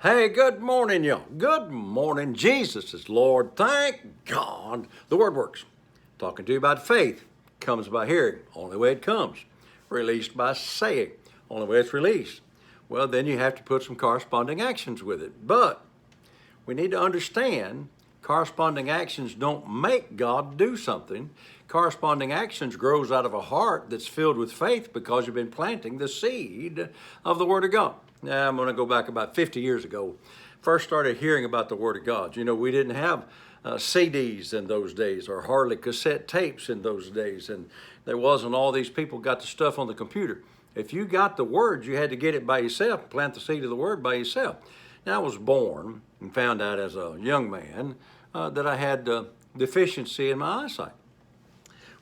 Hey, good morning, y'all. Good morning. Jesus is Lord. Thank God. The Word works. Talking to you about faith comes by hearing. Only way it comes. Released by saying. Only way it's released. Well, then you have to put some corresponding actions with it. But we need to understand corresponding actions don't make God do something. Corresponding actions grows out of a heart that's filled with faith because you've been planting the seed of the Word of God. Now, I'm going to go back about 50 years ago. First started hearing about the Word of God. You know, we didn't have CDs in those days or hardly cassette tapes in those days. And there wasn't all these people got the stuff on the computer. If you got the Word, you had to get it by yourself, plant the seed of the Word by yourself. Now, I was born and found out as a young man that I had deficiency in my eyesight.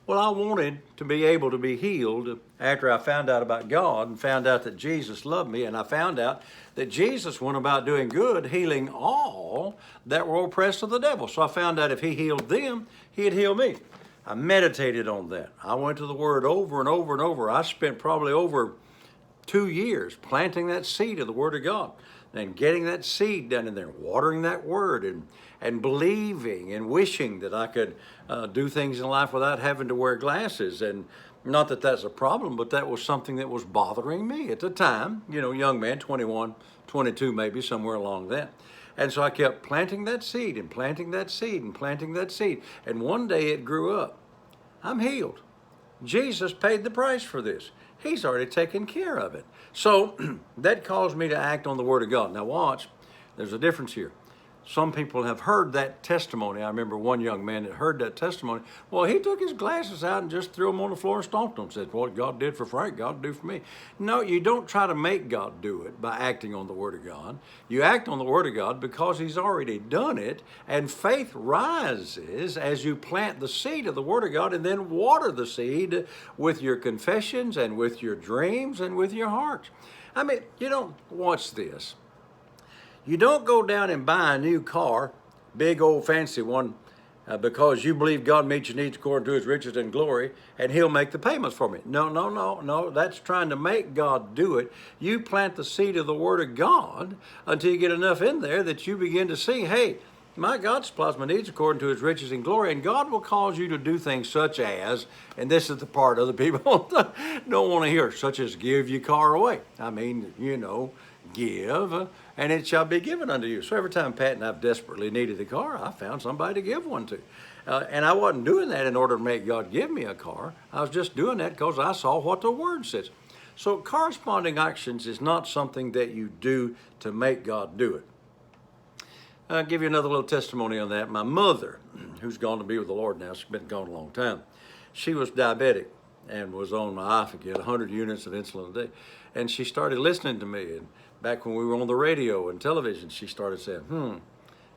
Well, I wanted to be able to be healed after I found out about God and found out that Jesus loved me, and I found out that Jesus went about doing good, healing all that were oppressed of the devil. So I found out if he healed them, he'd heal me. I meditated on that. I went to the Word over and over and over. I spent probably over 2 years planting that seed of the Word of God and getting that seed down in there, watering that Word and believing and wishing that I could do things in life without having to wear glasses. And not that that's a problem, but that was something that was bothering me at the time, you know, young man, 21, 22 maybe, somewhere along that. And so I kept planting that seed and planting that seed and planting that seed. And one day it grew up. I'm healed. Jesus paid the price for this. He's already taken care of it. So that caused me to act on the Word of God. Now watch, there's a difference here. Some people have heard that testimony. I remember one young man that heard that testimony. Well, he took his glasses out and just threw them on the floor and stomped them. Said, what God did for Frank, God do for me. No, you don't try to make God do it by acting on the Word of God. You act on the Word of God because He's already done it, and faith rises as you plant the seed of the Word of God and then water the seed with your confessions and with your dreams and with your heart. I mean, you don't watch this. You don't go down and buy a new car, big old fancy one, because you believe God meets your needs according to His riches and glory, and He'll make the payments for me. No. That's trying to make God do it. You plant the seed of the Word of God until you get enough in there that you begin to see, hey, my God supplies my needs according to His riches and glory, and God will cause you to do things such as, and this is the part other people don't want to hear, such as give your car away. I mean, you know, give, and it shall be given unto you. So every time Pat and I've desperately needed a car, I found somebody to give one to. And I wasn't doing that in order to make God give me a car. I was just doing that because I saw what the Word says. So corresponding actions is not something that you do to make God do it. I'll give you another little testimony on that. My mother, who's gone to be with the Lord now, she's been gone a long time, she was diabetic and was on Ifigate, 100 units of insulin a day. And she started listening to me. And back when we were on the radio and television, she started saying,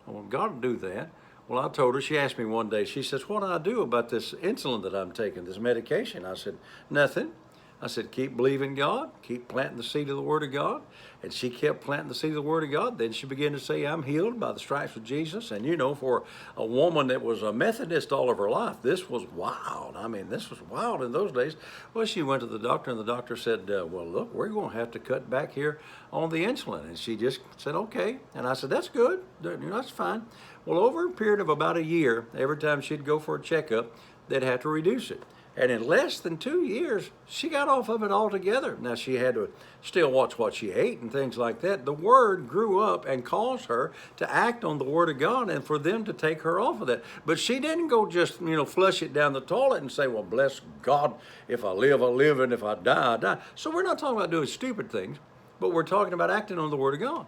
I want God to do that. Well, I told her, she asked me one day, she says, what do I do about this insulin that I'm taking, this medication? I said, nothing. I said, keep believing God, keep planting the seed of the Word of God. And she kept planting the seed of the Word of God. Then she began to say, I'm healed by the stripes of Jesus. And you know, for a woman that was a Methodist all of her life, this was wild. I mean, this was wild in those days. Well, she went to the doctor, and the doctor said, well, look, we're going to have to cut back here on the insulin. And she just said, okay. And I said, that's good. That's fine. Well, over a period of about a year, every time she'd go for a checkup, they'd have to reduce it. And in less than 2 years, she got off of it altogether. Now, she had to still watch what she ate and things like that. The Word grew up and caused her to act on the Word of God and for them to take her off of that. But she didn't go just, flush it down the toilet and say, well, bless God, if I live, I live, and if I die, I die. So we're not talking about doing stupid things, but we're talking about acting on the Word of God.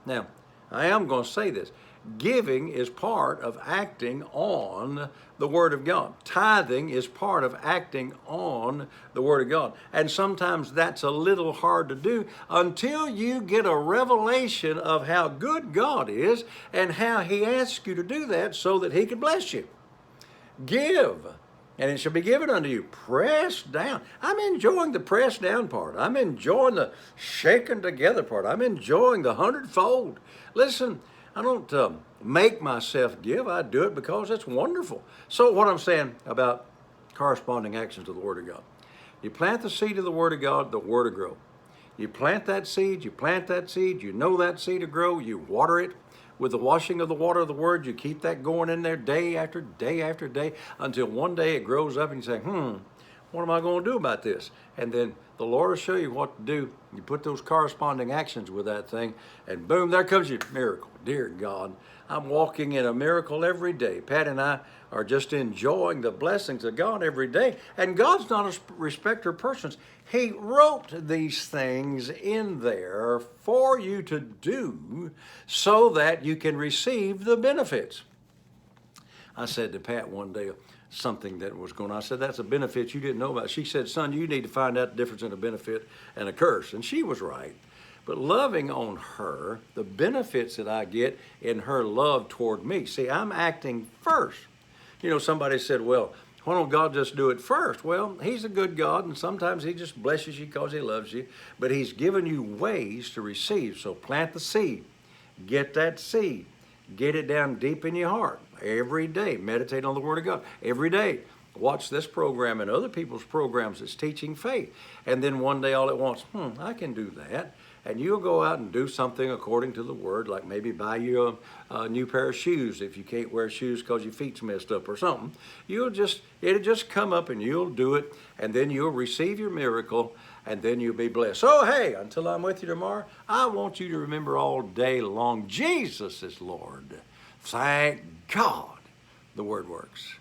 Now, I am going to say this. Giving is part of acting on the Word of God. Tithing is part of acting on the Word of God. And sometimes that's a little hard to do until you get a revelation of how good God is and how He asks you to do that so that He can bless you. Give, and it shall be given unto you. Pressed down. I'm enjoying the pressed down part. I'm enjoying the shaken together part. I'm enjoying the hundredfold. Listen, I don't make myself give. I do it because it's wonderful. So what I'm saying about corresponding actions to the Word of God. You plant the seed of the Word of God, the Word will grow. You plant that seed, you plant that seed, you know that seed to grow, you water it with the washing of the water of the word, you keep that going in there day after day after day until one day it grows up and you say, what am I going to do about this? And then the Lord will show you what to do. You put those corresponding actions with that thing, and boom, there comes your miracle. Dear God, I'm walking in a miracle every day. Pat and I are just enjoying the blessings of God every day. And God's not a respecter of persons. He wrote these things in there for you to do so that you can receive the benefits. I said to Pat one day something that was going on. I said, that's a benefit you didn't know about. She said, son, you need to find out the difference in a benefit and a curse. And she was right. But loving on her, the benefits that I get in her love toward me. See, I'm acting first. You know, somebody said, well, why don't God just do it first? Well, he's a good God, and sometimes he just blesses you because he loves you. But he's given you ways to receive. So plant the seed. Get that seed. Get it down deep in your heart every day. Meditate on the Word of God every day. Watch this program and other people's programs that's teaching faith. And then one day all at once, I can do that. And you'll go out and do something according to the Word, like maybe buy you a new pair of shoes if you can't wear shoes because your feet's messed up or something. It'll just come up and you'll do it, and then you'll receive your miracle, and then you'll be blessed. So, hey, until I'm with you tomorrow, I want you to remember all day long, Jesus is Lord. Thank God the Word works.